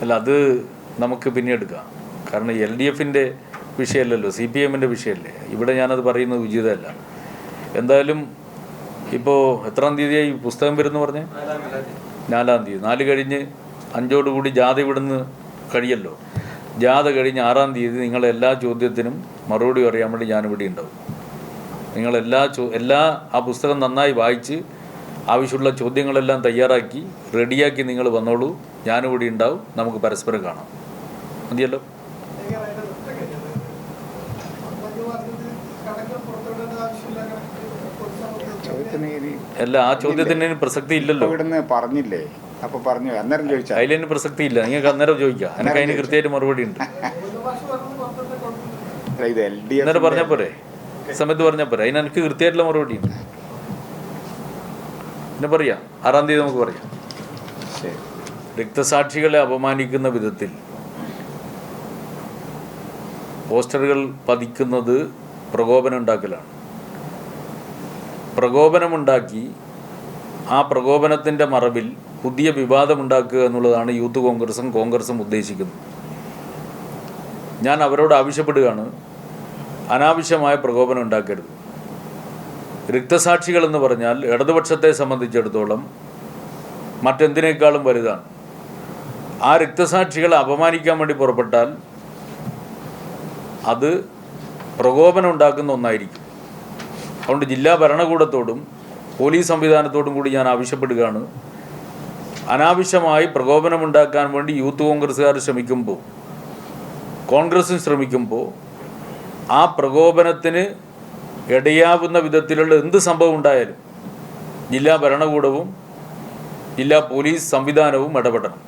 അല്ല, അത് നമുക്ക് പിന്നെ എടുക്കാം. കാരണം LDFിൻ്റെ വിഷയമല്ലല്ലോ, CPMൻ്റെ വിഷയമല്ലേ. ഇവിടെ ഞാനത് പറയുന്നത് ഉചിതമല്ല. എന്തായാലും ഇപ്പോൾ എത്രാം തീയതിയായി പുസ്തകം വരുന്നു പറഞ്ഞ്? 4-ാം തീയതി. 4 കഴിഞ്ഞ് 5ഓടുകൂടി ജാഥ ഇവിടുന്ന് കഴിയല്ലോ. ജാഥ കഴിഞ്ഞ് 6-ാം തീയതി നിങ്ങളെല്ലാ ചോദ്യത്തിനും മറുപടി പറയാൻ വേണ്ടി ഞാനിവിടെ ഉണ്ടാവും. നിങ്ങളെല്ലാ ആ പുസ്തകം നന്നായി വായിച്ച് ആവശ്യമുള്ള ചോദ്യങ്ങളെല്ലാം തയ്യാറാക്കി റെഡിയാക്കി നിങ്ങൾ വന്നോളൂ. ഞാനിവിടെ ഉണ്ടാവും. നമുക്ക് പരസ്പരം കാണാം. മതിയല്ലോ? അല്ല, ആ ചോദ്യത്തിന് പ്രസക്തി ഇല്ലല്ലോ. പറഞ്ഞില്ലേ? അപ്പൊ പറഞ്ഞു അന്നേരം ചോദിച്ചാൽ അതിന് പ്രസക്തി ഇല്ല. നിങ്ങൾക്ക് അന്നേരം ചോദിക്കാം. എനിക്ക് അതിന് കൃത്യമായിട്ട് മറുപടി ഉണ്ട്. അന്നേരം പറഞ്ഞാൽ പോരെ, സമയത്ത് പറഞ്ഞാൽ പോരെ. അതിന് എനിക്ക് കൃത്യമായിട്ടുള്ള മറുപടി ഉണ്ട്. പിന്നെ പറയാം, 6-ാം തീയതി നമുക്ക് പറയാം. രക്തസാക്ഷികളെ അപമാനിക്കുന്ന വിധത്തിൽ പോസ്റ്ററുകൾ പതിക്കുന്നത് പ്രകോപനം ഉണ്ടാക്കലാണ്. പ്രകോപനമുണ്ടാക്കി ആ പ്രകോപനത്തിൻ്റെ മറവിൽ പുതിയ വിവാദമുണ്ടാക്കുക എന്നുള്ളതാണ് യൂത്ത് കോൺഗ്രസും ഉദ്ദേശിക്കുന്നത്. ഞാൻ അവരോട് ആവശ്യപ്പെടുകയാണ്, അനാവശ്യമായ പ്രകോപനം ഉണ്ടാക്കരുത്. രക്തസാക്ഷികൾ എന്ന് പറഞ്ഞാൽ ഇടതുപക്ഷത്തെ സംബന്ധിച്ചിടത്തോളം മറ്റെന്തിനേക്കാളും വലുതാണ്. ആ രക്തസാക്ഷികളെ അപമാനിക്കാൻ വേണ്ടി പുറപ്പെട്ടാൽ അത് പ്രകോപനം ഉണ്ടാക്കുന്ന ഒന്നായിരിക്കും. അതുകൊണ്ട് ജില്ലാ ഭരണകൂടത്തോടും പോലീസ് സംവിധാനത്തോടും കൂടി ഞാൻ ആവശ്യപ്പെടുകയാണ്, അനാവശ്യമായി പ്രകോപനമുണ്ടാക്കാൻ വേണ്ടി യൂത്ത് കോൺഗ്രസ്സുകാർ ശ്രമിക്കുമ്പോൾ, കോൺഗ്രസും ശ്രമിക്കുമ്പോൾ, ആ പ്രകോപനത്തിന് ഇടയാവുന്ന വിധത്തിലുള്ള എന്ത് സംഭവം ഉണ്ടായാലും ജില്ലാ ഭരണകൂടവും ജില്ലാ പോലീസ് സംവിധാനവും ഇടപെടണം.